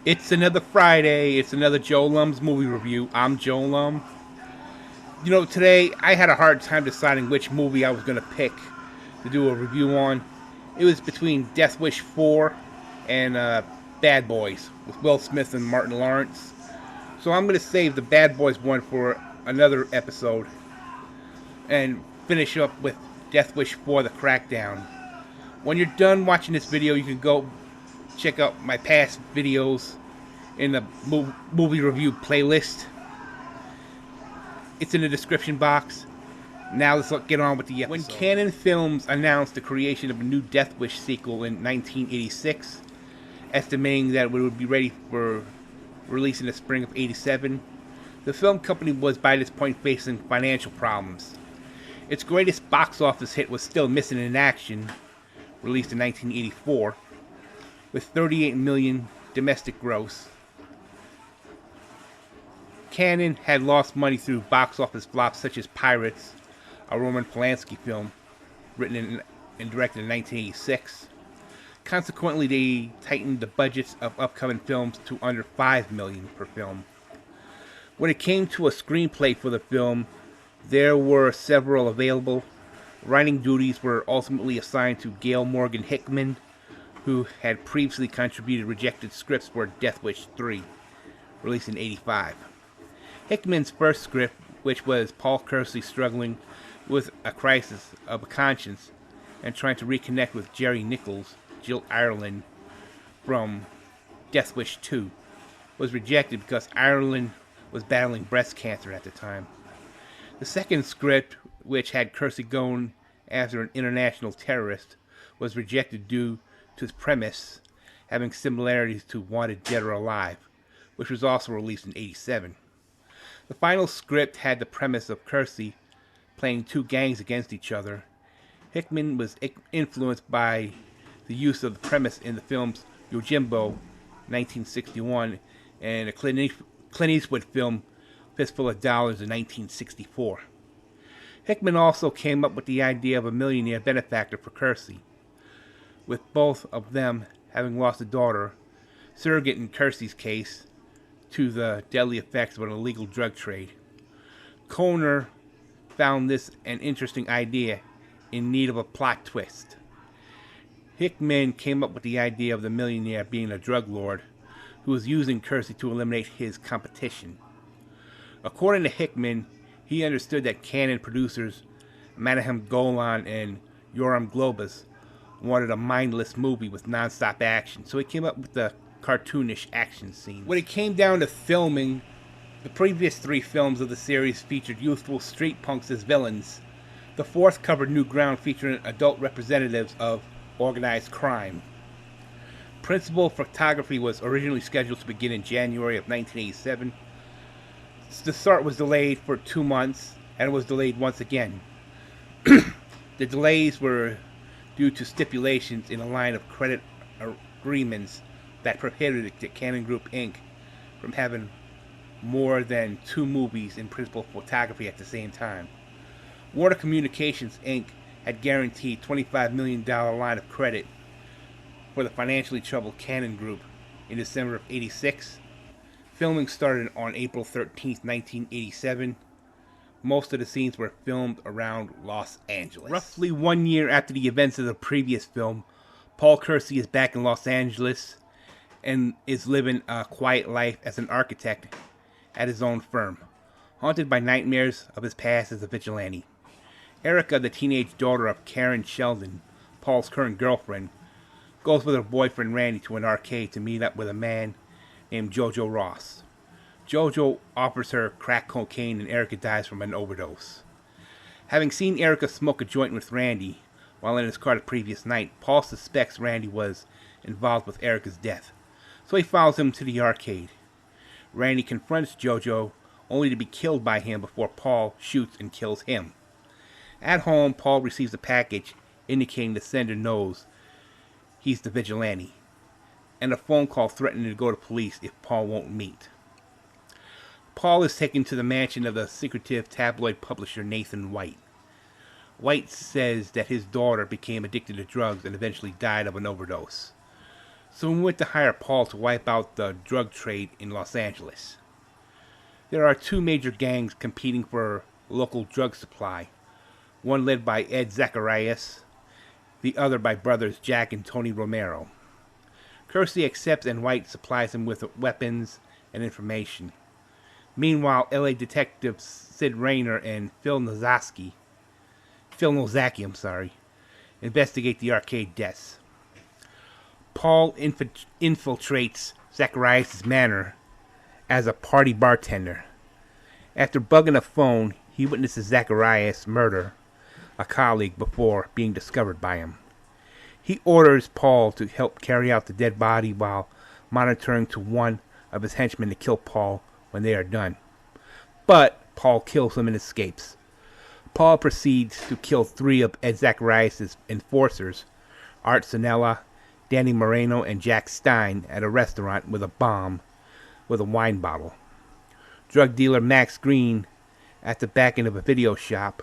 It's another Friday. It's another JoeLumb's movie review. I'm JoeLumb. Today I had a hard time deciding which movie I was going to pick to do a review on. It was between Death Wish 4 and Bad Boys with Will Smith and Martin Lawrence. So I'm going to save the Bad Boys one for another episode and finish up with Death Wish 4, the Crackdown. When you're done watching this video, you can go check out my past videos in the movie review playlist. It's in the description box. Now let's get on with the episode. When Cannon Films announced the creation of a new Death Wish sequel in 1986, estimating that it would be ready for release in the spring of '87, the film company was by this point facing financial problems. Its greatest box office hit was still Missing in Action, released in 1984, with 38 million domestic gross. Cannon had lost money through box office flops such as Pirates, a Roman Polanski film, written and directed in 1986. Consequently, they tightened the budgets of upcoming films to under $5 million per film. When it came to a screenplay for the film, there were several available. Writing duties were ultimately assigned to Gail Morgan Hickman, who had previously contributed rejected scripts for Death Wish 3, released in '85. Hickman's first script, which was Paul Kersey struggling with a crisis of conscience and trying to reconnect with Jerry Nichols, Jill Ireland, from Death Wish 2, was rejected because Ireland was battling breast cancer at the time. The second script, which had Kersey going after an international terrorist, was rejected due to its premise having similarities to Wanted Dead or Alive, which was also released in '87. The final script had the premise of Kersey playing two gangs against each other. Hickman was influenced by the use of the premise in the films Yojimbo, 1961, and a Clint Eastwood film, Fistful of Dollars, in 1964. Hickman also came up with the idea of a millionaire benefactor for Kersey, with both of them having lost a daughter, surrogate in Kersey's case, to the deadly effects of an illegal drug trade. Kohner found this an interesting idea in need of a plot twist. Hickman came up with the idea of the millionaire being a drug lord who was using Kersey to eliminate his competition. According to Hickman, he understood that Cannon producers Menahem Golan and Yoram Globus wanted a mindless movie with non-stop action, so he came up with the cartoonish action scene. When it came down to filming, the previous three films of the series featured youthful street punks as villains. The fourth covered new ground featuring adult representatives of organized crime. Principal photography was originally scheduled to begin in January of 1987. The start was delayed for 2 months, and it was delayed once again. The delays were due to stipulations in a line of credit agreements that prohibited the Cannon Group Inc. from having more than 2 movies in principal photography at the same time. Warner Communications Inc. had guaranteed $25 million line of credit for the financially troubled Cannon Group in December of '86. Filming started on April 13, 1987. Most of the scenes were filmed around Los Angeles. Roughly 1 year after the events of the previous film, Paul Kersey is back in Los Angeles and is living a quiet life as an architect at his own firm, haunted by nightmares of his past as a vigilante. Erica, the teenage daughter of Karen Sheldon, Paul's current girlfriend, goes with her boyfriend Randy to an arcade to meet up with a man named Jojo Ross. Jojo offers her crack cocaine and Erica dies from an overdose. Having seen Erica smoke a joint with Randy while in his car the previous night, Paul suspects Randy was involved with Erica's death, so he follows him to the arcade. Randy confronts Jojo, only to be killed by him before Paul shoots and kills him. At home, Paul receives a package indicating the sender knows he's the vigilante, and a phone call threatening to go to police if Paul won't meet. Paul is taken to the mansion of the secretive tabloid publisher Nathan White. White says that his daughter became addicted to drugs and eventually died of an overdose. So we went to hire Paul to wipe out the drug trade in Los Angeles. There are two major gangs competing for local drug supply, one led by Ed Zacharias, the other by brothers Jack and Tony Romero. Kersey accepts and White supplies him with weapons and information. Meanwhile, LA detectives Sid Rayner and Phil Nozaki, investigate the arcade deaths. Paul infiltrates Zacharias' manor as a party bartender. After bugging a phone, he witnesses Zacharias murder a colleague before being discovered by him. He orders Paul to help carry out the dead body while monitoring to one of his henchmen to kill Paul when they are done. But Paul kills him and escapes. Paul proceeds to kill three of Ed Zacharias' enforcers, Art Sanella, Danny Moreno, and Jack Stein, at a restaurant with a bomb with a wine bottle. Drug dealer Max Green at the back end of a video shop,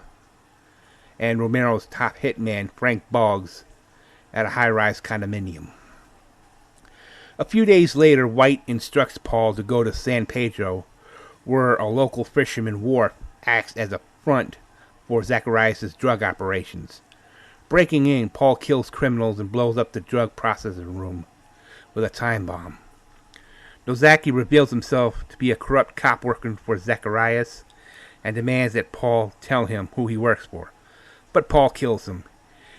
and Romero's top hitman Frank Boggs at a high-rise condominium. A few days later, White instructs Paul to go to San Pedro, where a local fisherman wharf acts as a front for Zacharias' drug operations. Breaking in, Paul kills criminals and blows up the drug processing room with a time bomb. Nozaki reveals himself to be a corrupt cop working for Zacharias and demands that Paul tell him who he works for. But Paul kills him.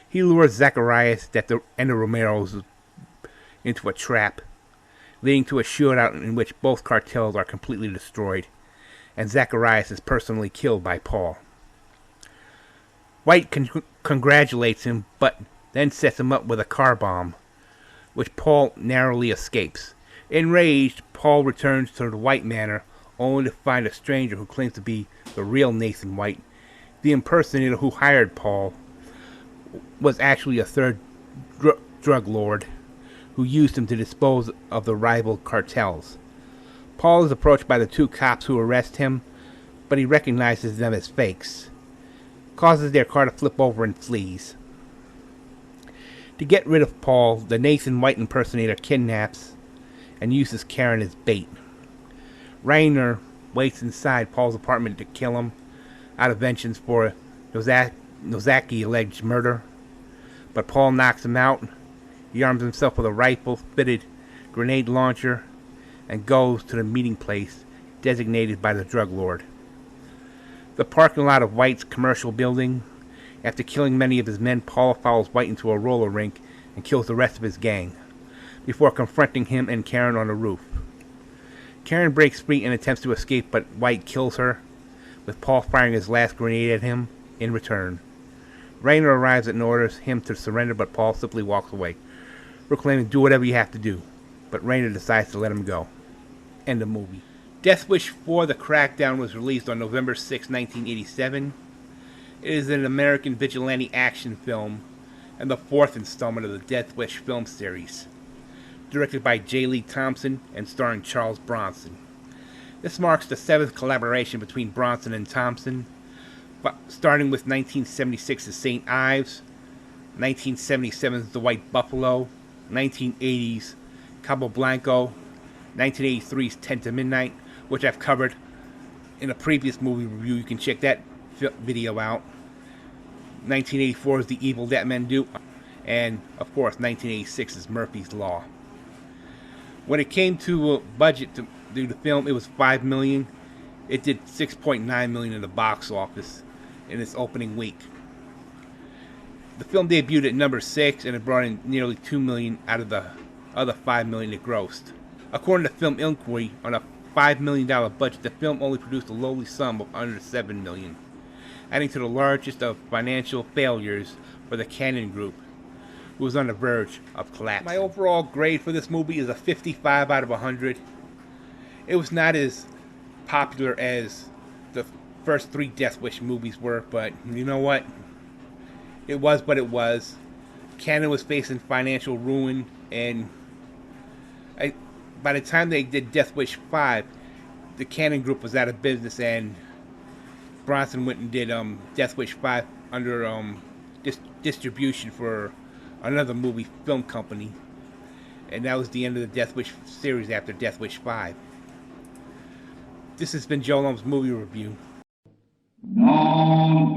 He lures Zacharias and the Romeros into a trap, leading to a shootout in which both cartels are completely destroyed, and Zacharias is personally killed by Paul. White congratulates him, but then sets him up with a car bomb, which Paul narrowly escapes. Enraged, Paul returns to the White Manor, only to find a stranger who claims to be the real Nathan White. The impersonator who hired Paul was actually a third drug lord who used him to dispose of the rival cartels. Paul is approached by the two cops who arrest him, but he recognizes them as fakes, causes their car to flip over and flees. To get rid of Paul, the Nathan White impersonator kidnaps and uses Karen as bait. Rayner waits inside Paul's apartment to kill him out of vengeance for Nozaki alleged murder, but Paul knocks him out. He arms himself with a rifle-fitted grenade launcher and goes to the meeting place designated by the drug lord. The parking lot of White's commercial building. After killing many of his men, Paul follows White into a roller rink and kills the rest of his gang, before confronting him and Karen on the roof. Karen breaks free and attempts to escape, but White kills her, with Paul firing his last grenade at him in return. Rayner arrives and orders him to surrender, but Paul simply walks away, proclaiming, "Do whatever you have to do." But Rayner decides to let him go. End of movie. Death Wish 4: The Crackdown was released on November 6, 1987. It is an American vigilante action film and the fourth installment of the Death Wish film series. Directed by J. Lee Thompson and starring Charles Bronson. This marks the seventh collaboration between Bronson and Thompson, starting with 1976's St. Ives, 1977's The White Buffalo, 1980's Cabo Blanco, 1983's 10 to Midnight, which I've covered in a previous movie review. You can check that video out. 1984's The Evil That Men Do, and of course 1986's Murphy's Law. When it came to budget to do the film, it was $5 million. It did $6.9 million in the box office in its opening week. The film debuted at number 6, and it brought in nearly $2 million out of the other $5 million it grossed. According to Film Inquiry, on a $5 million budget, the film only produced a lowly sum of under $7 million, adding to the largest of financial failures for the Cannon Group, who was on the verge of collapse. My overall grade for this movie is a 55 out of 100. It was not as popular as the first three Death Wish movies were, but you know what? It was what it was. Cannon was facing financial ruin, and by the time they did Death Wish 5, the Cannon Group was out of business, and Bronson went and did Death Wish 5 under distribution for another movie film company. And that was the end of the Death Wish series after Death Wish 5. This has been JoeLumb's movie review. No,